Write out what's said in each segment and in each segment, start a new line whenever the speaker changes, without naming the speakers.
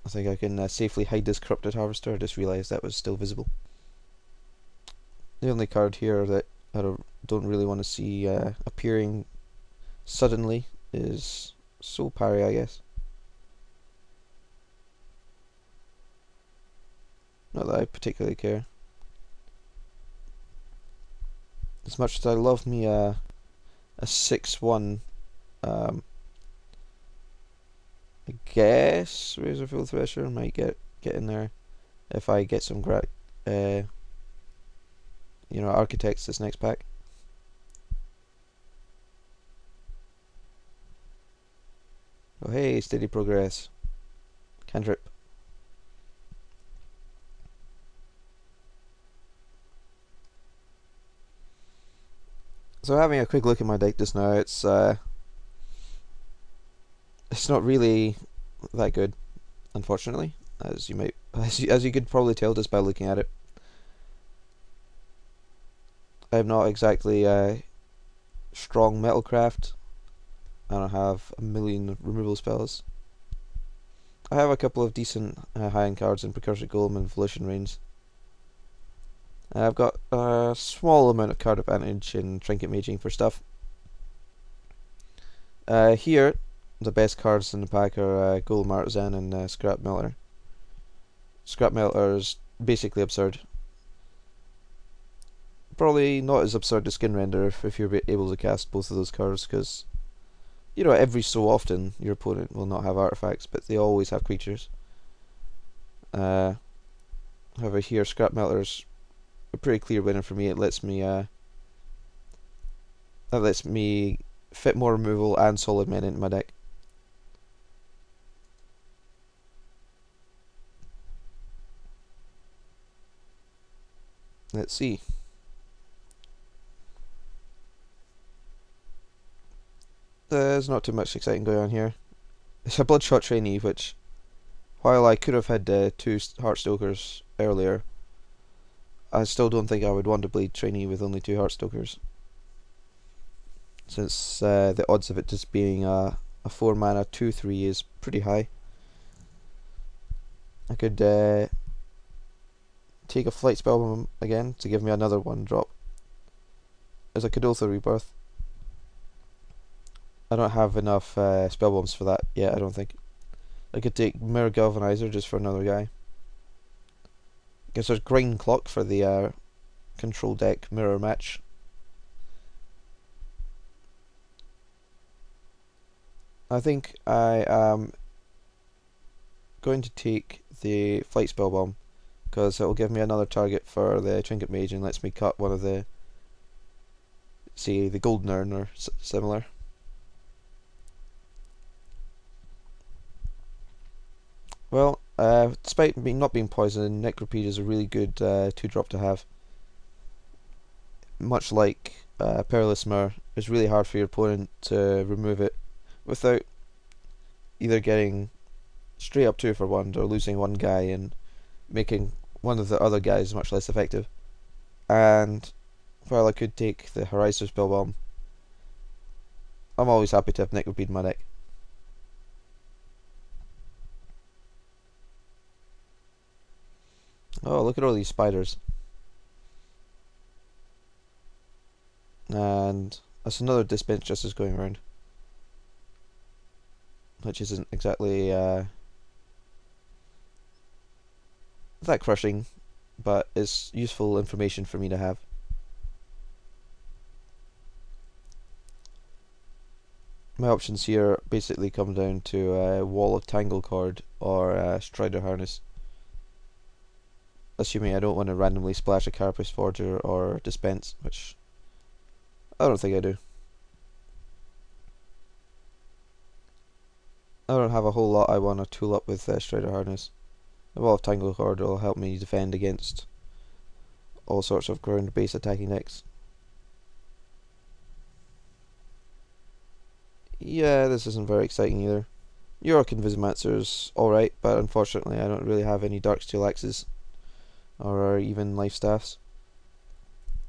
I think I can safely hide this Corrupted Harvester. I just realised that was still visible. The only card here that I don't really want to see appearing suddenly is Soul Parry, I guess. Not that I particularly care. As much as I love me a 6/1, um, I guess Razorful Thresher might get in there if I get some Architects this next pack. Oh hey, steady progress. Cantrip. So having a quick look at my deck just now, it's not really that good, unfortunately, as you could probably tell just by looking at it. I'm not exactly strong metalcraft. I don't have a million removal spells. I have a couple of decent high-end cards in Precursor Golem and Volition Reigns. I've got a small amount of card advantage in Trinket Maging for stuff. Here, the best cards in the pack are Golem Artisan and Scrap Melter. Scrap Melter is basically absurd. Probably not as absurd as Skin Render if you're able to cast both of those cards, because every so often your opponent will not have artifacts, but they always have creatures. However, here Scrap Melter's a pretty clear winner for me. It lets me fit more removal and solid men into my deck. Let's see. There's not too much exciting going on here. It's a Bloodshot Trainee, which, while I could have had 2 Heartstokers earlier, I still don't think I would want to bleed Trainee with only 2 Heartstokers, since the odds of it just being a 4 mana 2/3 is pretty high. I could take a Flight Spellbomb again to give me another 1-drop. There's a Kadoltha Rebirth. I don't have enough Spellbombs for that yet, I don't think. I could take Mirror Galvanizer just for another guy. Guess there's Grind Clock for the control deck mirror match. I think I am going to take the Flight Spellbomb, because it will give me another target for the Trinket Mage and lets me cut one of the, say, the Golden Urn or similar. Well, despite not being poisoned, Necropede is a really good 2-drop to have. Much like Perilous Mirror, it's really hard for your opponent to remove it without either getting straight up 2 for 1 or losing one guy and making one of the other guys much less effective. And while I could take the Horizon Spellbomb, I'm always happy to have Necropede in my deck. Oh, look at all these spiders. And that's another Dispense Justice going around, which isn't exactly that crushing, but it's useful information for me to have. My options here basically come down to Wall of Tangle card or Strider Harness, assuming I don't want to randomly splash a Carapace Forger or Dispense, which I don't think I do. I don't have a whole lot I want to tool up with Strider Harness. The Wall of Tangle card will help me defend against all sorts of ground-based attacking decks. Yeah, this isn't very exciting either. York Invisimancer's alright, but unfortunately I don't really have any Darksteel Axes or even Life Staffs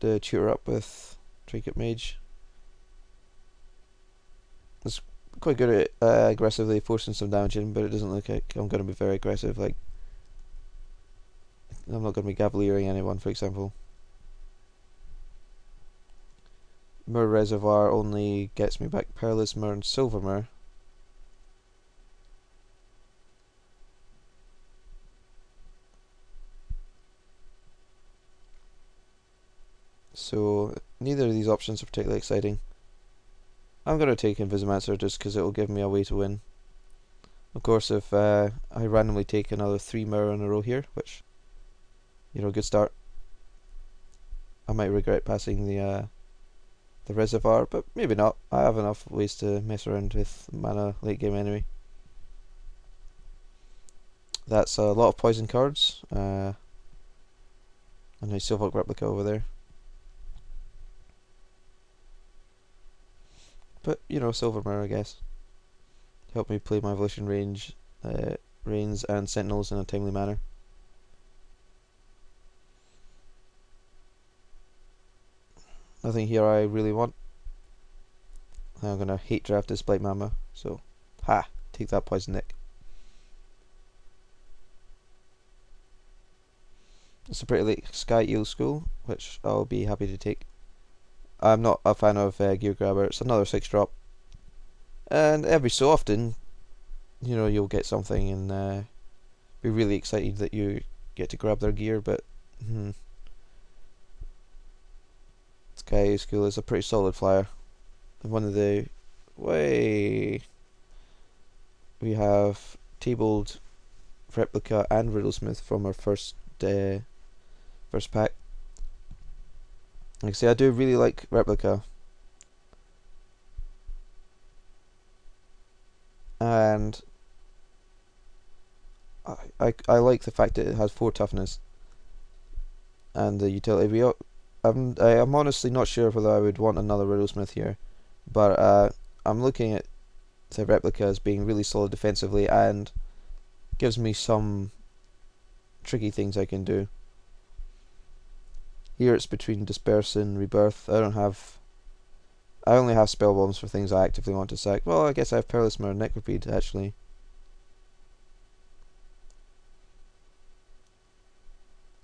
to tutor up with Trinket Mage. This quite good at aggressively forcing some damage in, but it doesn't look like I'm going to be very aggressive. Like, I'm not going to be Cavaliering anyone, for example. Mir Reservoir only gets me back Perilous Mir and Silver Mir. So neither of these options are particularly exciting. I'm going to take Invisimancer just because it will give me a way to win. Of course, if I randomly take another 3 mirror in a row here, which, good start, I might regret passing the reservoir, but maybe not. I have enough ways to mess around with mana late game anyway. That's a lot of poison cards. A nice Silverhawk replica over there. But, Silver Mirror, I guess. Help me play my Evolution range, Rains and Sentinels in a timely manner. Nothing here I really want. I'm gonna hate draft this Blight Mama, so take that Poison Nick. It's a pretty late Sky Eel School, which I'll be happy to take. I'm not a fan of Gear Grabber. It's another 6-drop, and every so often, you'll get something and be really excited that you get to grab their gear. But Sky Eel School is a pretty solid flyer. And one of the we have tabled Replica and Riddlesmith from our first pack. Like I say, I do really like Replica, and I like the fact that it has 4 toughness and the utility. I'm honestly not sure whether I would want another Riddlesmith here, but I'm looking at the Replica as being really solid defensively and gives me some tricky things I can do. Here it's between Disperse and Rebirth. I only have Spell Bombs for things I actively want to sack. Well, I guess I have Perilous Mirror and Necropede, actually.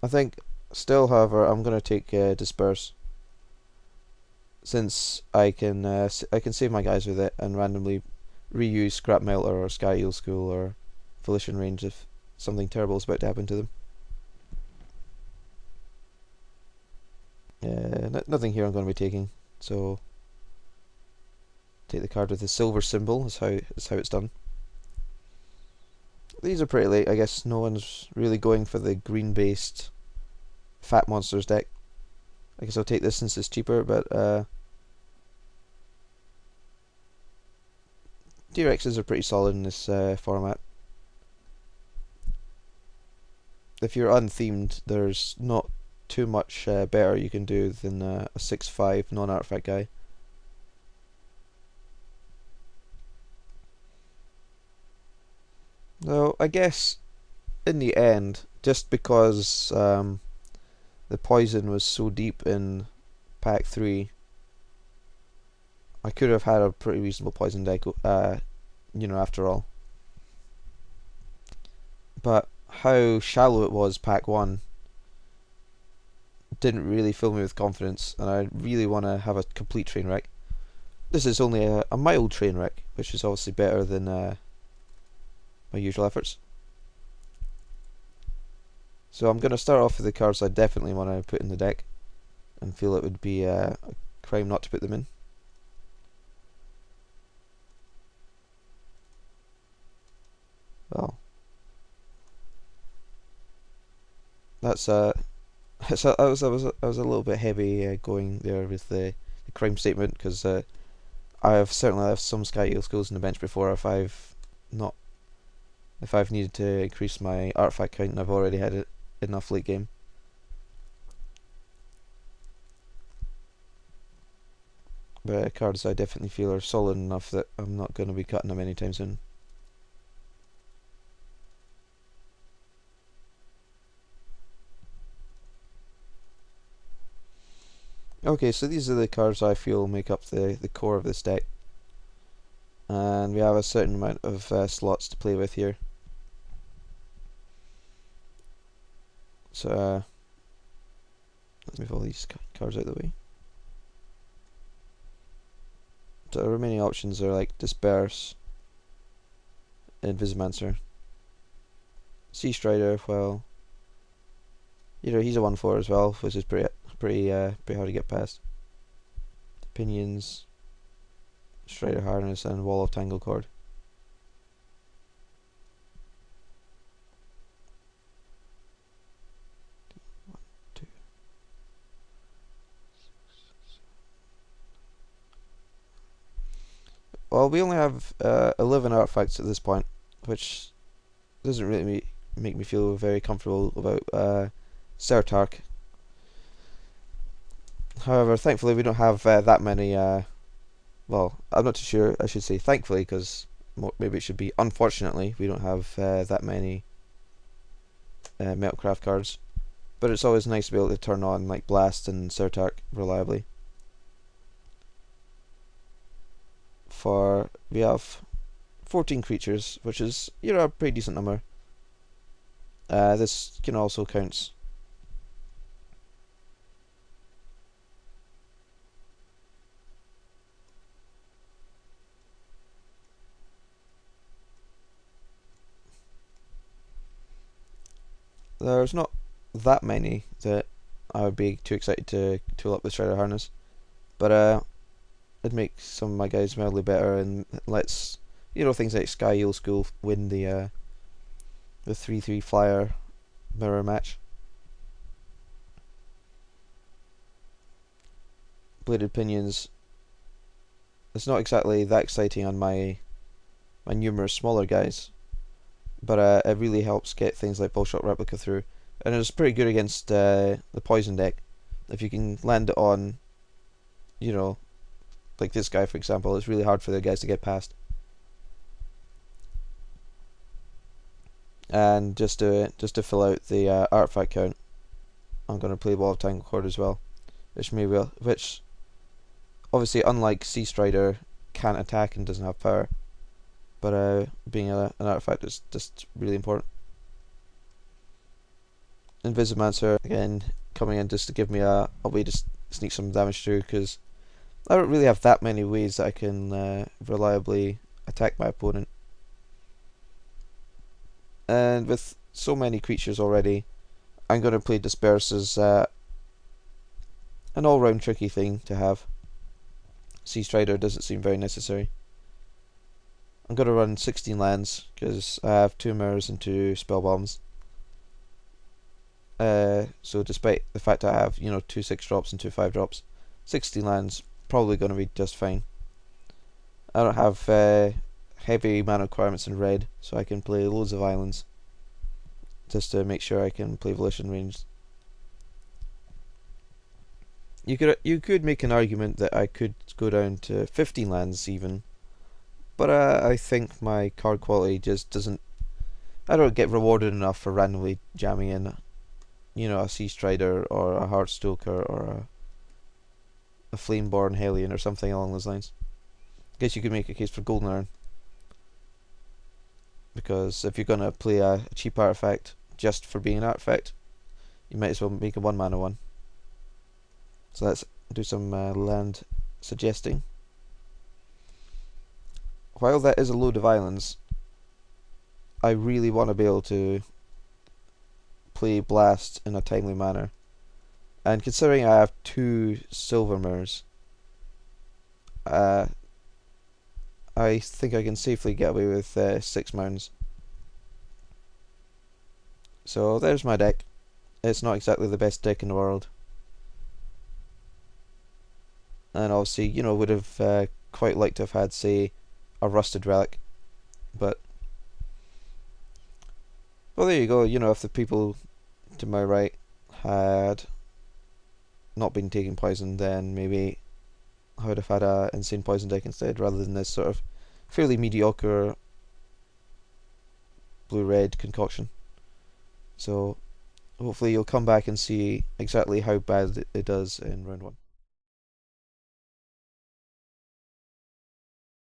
I think, still, however, I'm going to take Disperse, since I can save my guys with it and randomly reuse Scrap Melter or Sky Eel School or Volition Range if something terrible is about to happen to them. Nothing here I'm going to be taking, so take the card with the silver symbol is how it's done. These are pretty late. I guess no one's really going for the green based Fat Monsters deck. I guess I'll take this since it's cheaper, but DRXs are pretty solid in this format. If you're unthemed, there's not too much better you can do than a 6/5 non-artifact guy. Though I guess in the end, just because the poison was so deep in pack 3, I could have had a pretty reasonable poison deck, after all. But how shallow it was pack 1 didn't really fill me with confidence, and I really want to have a complete train wreck. This is only a mild train wreck, which is obviously better than my usual efforts. So I'm going to start off with the cards I definitely want to put in the deck, and feel it would be a crime not to put them in. Well, that's I was a little bit heavy going there with the crime statement, because I have certainly left some Sky Eel Schools in the bench before if I've needed to increase my artifact count and I've already had it enough late game. But cards I definitely feel are solid enough that I'm not going to be cutting them anytime soon. Okay, so these are the cards I feel make up the core of this deck. and we have a certain amount of slots to play with here. So let's move all these cards out of the way. So the remaining options are like Disperse, Invisimancer, Xtremetrades. Well, he's a 1/4 as well, which is pretty hard to get past. Pinions, Strider Harness, and Wall of Tangle Cord. Well, we only have 11 artifacts at this point, which doesn't really make me feel very comfortable about Sertark. However, thankfully we don't have that many, well, I'm not too sure, I should say thankfully, because maybe it should be unfortunately, we don't have that many Metalcraft cards. But it's always nice to be able to turn on like Blast and Sertark reliably. We have 14 creatures, which is a pretty decent number. This can also count. There's not that many that I would be too excited to tool up with Strider Harness, but it makes some of my guys mildly better and lets things like Sky Eel School win the 3/3 flyer mirror match. Bladed Pinions. It's not exactly that exciting on my numerous smaller guys, but it really helps get things like Bullshot Replica through, and it's pretty good against the poison deck. If you can land it on, like this guy for example, it's really hard for the guys to get past. And just to fill out the artifact count, I'm going to play Wall of Tangle Cord as well, which obviously, unlike Xtremetrades, can't attack and doesn't have power, but being an artifact is just really important. Invisimancer again coming in just to give me a way to sneak some damage through, because I don't really have that many ways that I can reliably attack my opponent. And with so many creatures already, I'm going to play Disperse as an all-round tricky thing to have. Xtremetrades doesn't seem very necessary. I'm going to run 16 lands because I have 2 mirrors and 2 spell bombs. So despite the fact I have 2 6-drops and 2 5-drops, 16 lands probably going to be just fine. I don't have heavy mana requirements in red, so I can play loads of islands just to make sure I can play Volition ranged. You could make an argument that I could go down to 15 lands even, but I think my card quality just doesn't. I don't get rewarded enough for randomly jamming in, a Xtremetrades or a Heartstoker or a Flameborn Hellion or something along those lines. I guess you could make a case for Golden Urn, because if you're gonna play a cheap artifact just for being an artifact, you might as well make a 1-mana one. So let's do some land suggesting. While that is a load of islands, I really want to be able to play Blast in a timely manner. And considering I have 2 silver mirrors, I think I can safely get away with 6 mounds. So there's my deck. It's not exactly the best deck in the world. And obviously, would have quite liked to have had, say, a Rusted Relic. But, well, there you go. If the people to my right had not been taking poison, then maybe I would have had a insane poison deck instead, rather than this sort of fairly mediocre blue-red concoction. So hopefully you'll come back and see exactly how bad it does in round 1.